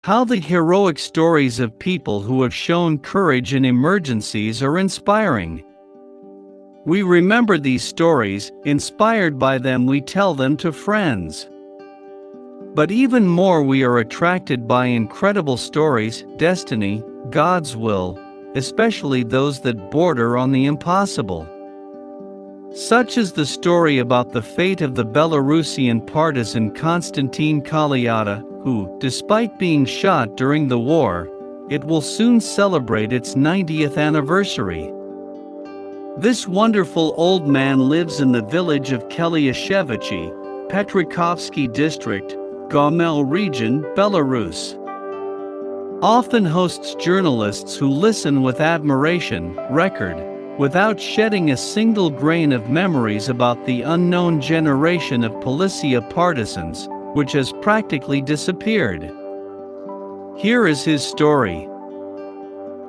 How the heroic stories of people who have shown courage in emergencies are inspiring. We remember these stories, inspired by them we tell them to friends. But even more we are attracted by incredible stories, destiny, God's will, especially those that border on the impossible. Such is the story about the fate of the Belarusian partisan Konstantin Kolyada, who, despite being shot during the war, it will soon celebrate its 90th anniversary. This wonderful old man lives in the village of Kelyashevichi, Petrikovsky district, Gomel region, Belarus. Often hosts journalists who listen with admiration, record, without shedding a single grain of memories about the unknown generation of Policia partisans, which has practically disappeared. Here is his story.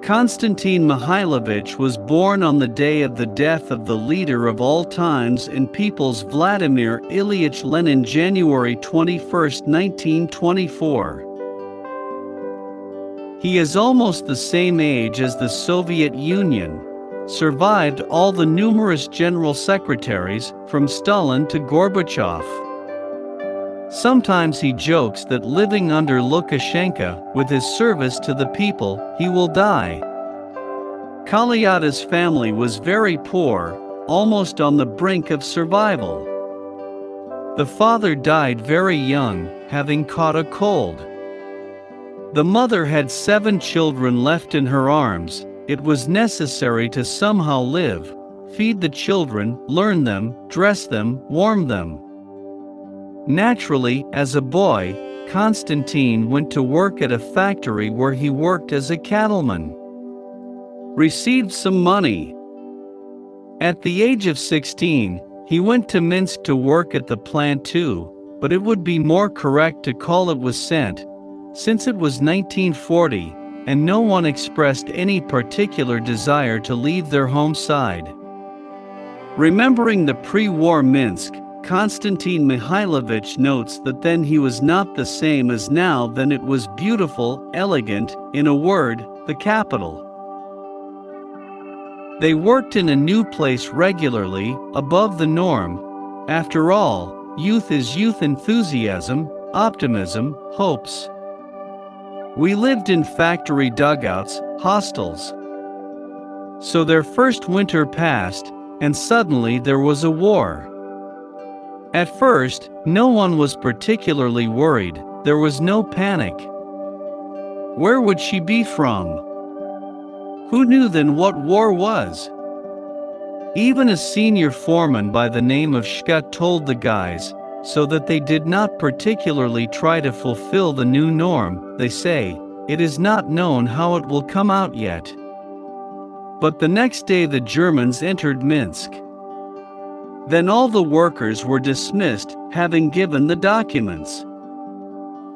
Konstantin Mihailovich was born on the day of the death of the leader of all times and peoples Vladimir Ilyich Lenin, January 21, 1924. He is almost the same age as the Soviet Union, survived all the numerous general secretaries, from Stalin to Gorbachev. Sometimes he jokes that living under Lukashenko, with his service to the people, he will die. Kolyada's family was very poor, almost on the brink of survival. The father died very young, having caught a cold. The mother had 7 children left in her arms. It was necessary to somehow live, feed the children, learn them, dress them, warm them. Naturally, as a boy, Konstantin went to work at a factory where he worked as a cattleman. Received some money. At the age of 16, he went to Minsk to work at the plant too, but it would be more correct to call it was sent, since it was 1940, and no one expressed any particular desire to leave their home side. Remembering the pre-war Minsk, Konstantin Mihailovich notes that then he was not the same as now, then it was beautiful, elegant, in a word, the capital. They worked in a new place regularly, above the norm. After all, youth is youth, enthusiasm, optimism, hopes. We lived in factory dugouts, hostels. So their first winter passed, and suddenly there was a war. At first, no one was particularly worried, there was no panic. Where would she be from? Who knew then what war was? Even a senior foreman by the name of Shka told the guys, so that they did not particularly try to fulfill the new norm, they say, it is not known how it will come out yet. But the next day the Germans entered Minsk. Then all the workers were dismissed, having given the documents.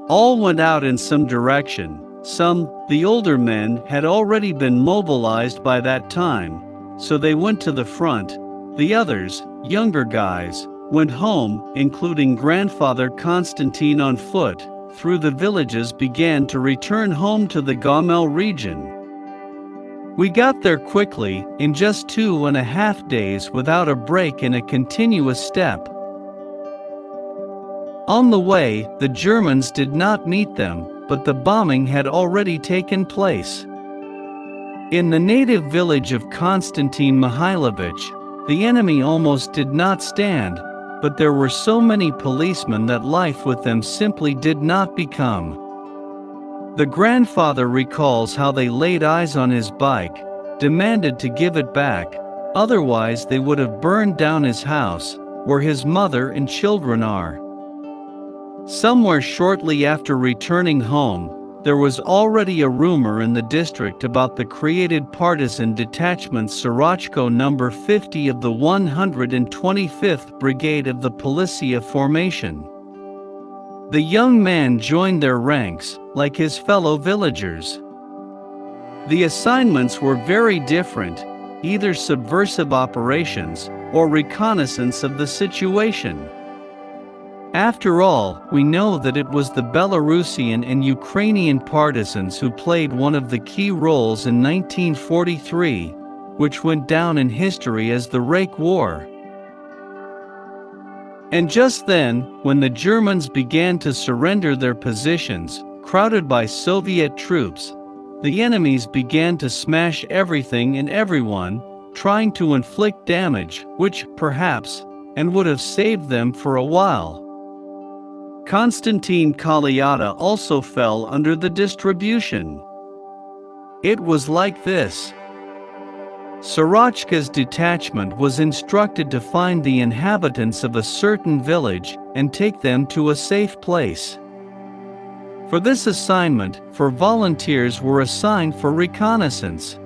All went out in some direction. Some, the older men, had already been mobilized by that time, so they went to the front. The others, younger guys, went home, including grandfather Konstantin on foot, through the villages began to return home to the Gomel region. We got there quickly, in just 2.5 days without a break in a continuous step. On the way, the Germans did not meet them, but the bombing had already taken place. In the native village of Konstantin Mihailovich, the enemy almost did not stand, but there were so many policemen that life with them simply did not become. The grandfather recalls how they laid eyes on his bike, demanded to give it back, otherwise they would have burned down his house, where his mother and children are. Somewhere shortly after returning home, there was already a rumor in the district about the created partisan detachment Sorochko No. 50 of the 125th Brigade of the Policia formation. The young man joined their ranks, like his fellow villagers. The assignments were very different, either subversive operations or reconnaissance of the situation. After all, we know that it was the Belarusian and Ukrainian partisans who played one of the key roles in 1943, which went down in history as the Reich War. And just then, when the Germans began to surrender their positions, crowded by Soviet troops, the enemies began to smash everything and everyone, trying to inflict damage, which, perhaps, and would have saved them for a while. Konstantin Kolyada also fell under the distribution. It was like this. Sorochka's detachment was instructed to find the inhabitants of a certain village and take them to a safe place. For this assignment, volunteers were assigned for reconnaissance.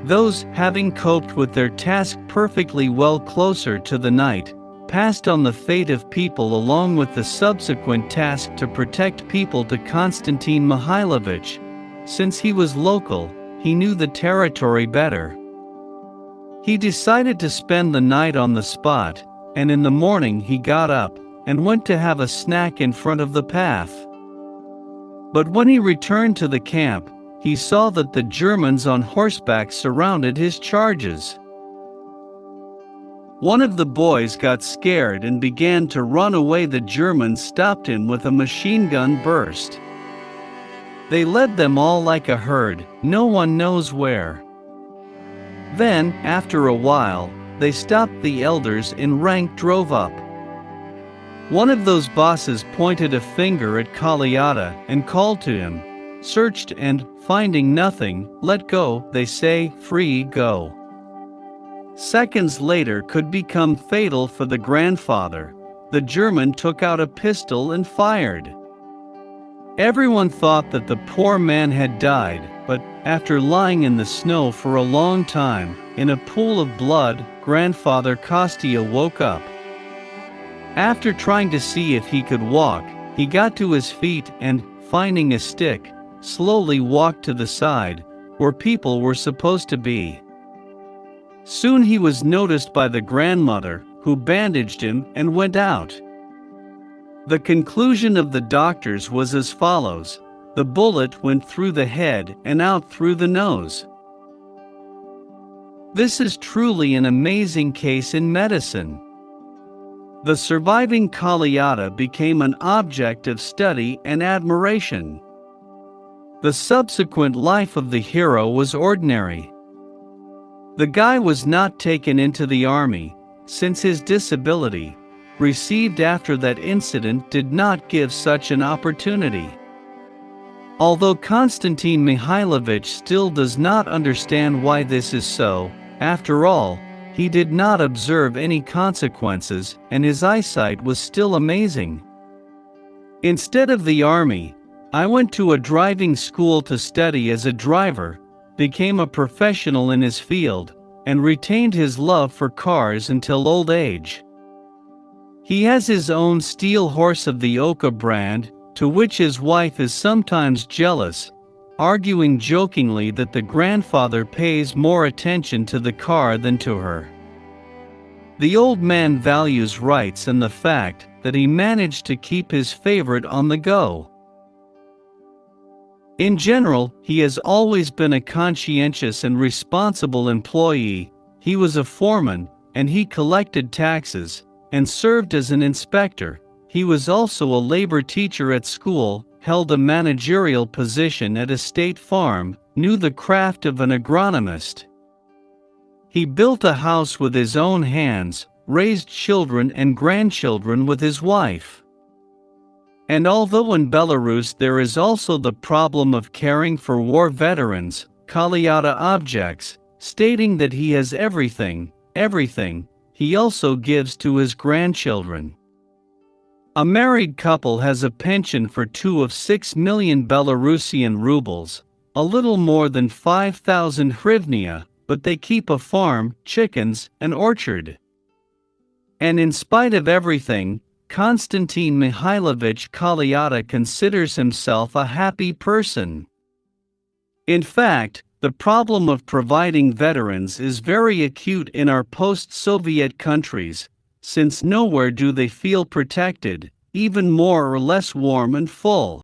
Those, having coped with their task perfectly well closer to the night, passed on the fate of people along with the subsequent task to protect people to Konstantin Mihailovich. Since he was local, he knew the territory better. He decided to spend the night on the spot, and in the morning he got up and went to have a snack in front of the path. But when he returned to the camp, he saw that the Germans on horseback surrounded his charges. One of the boys got scared and began to run away. The Germans stopped him with a machine gun burst. They led them all like a herd, no one knows where. Then, after a while, they stopped. The elders in rank drove up. One of those bosses pointed a finger at Kolyada and called to him, searched and, finding nothing, let go. They say, free go. Seconds later could become fatal for the grandfather. The German took out a pistol and fired. Everyone thought that the poor man had died, but, after lying in the snow for a long time, in a pool of blood, Grandfather Kostya woke up. After trying to see if he could walk, he got to his feet and, finding a stick, slowly walked to the side, where people were supposed to be. Soon he was noticed by the grandmother, who bandaged him and went out. The conclusion of the doctors was as follows: the bullet went through the head and out through the nose. This is truly an amazing case in medicine. The surviving Kolyada became an object of study and admiration. The subsequent life of the hero was ordinary. The guy was not taken into the army, since his disability, received after that incident, did not give such an opportunity. Although Konstantin Mihailovich still does not understand why this is so, after all, he did not observe any consequences and his eyesight was still amazing. Instead of the army, I went to a driving school to study as a driver, became a professional in his field, and retained his love for cars until old age. He has his own steel horse of the Oka brand, to which his wife is sometimes jealous, arguing jokingly that the grandfather pays more attention to the car than to her. The old man values rights and the fact that he managed to keep his favorite on the go. In general, he has always been a conscientious and responsible employee. He was a foreman, and he collected taxes, and served as an inspector. He was also a labor teacher at school, held a managerial position at a state farm, knew the craft of an agronomist. He built a house with his own hands, raised children and grandchildren with his wife. And although in Belarus there is also the problem of caring for war veterans, Kolyada objects, stating that he has everything, he also gives to his grandchildren. A married couple has a pension for 2 of 6 million Belarusian rubles, a little more than 5,000 hryvnia, but they keep a farm, chickens, an orchard. And in spite of everything, Konstantin Mihailovich Kolyada considers himself a happy person. In fact, the problem of providing veterans is very acute in our post-Soviet countries, since nowhere do they feel protected, even more or less warm and full.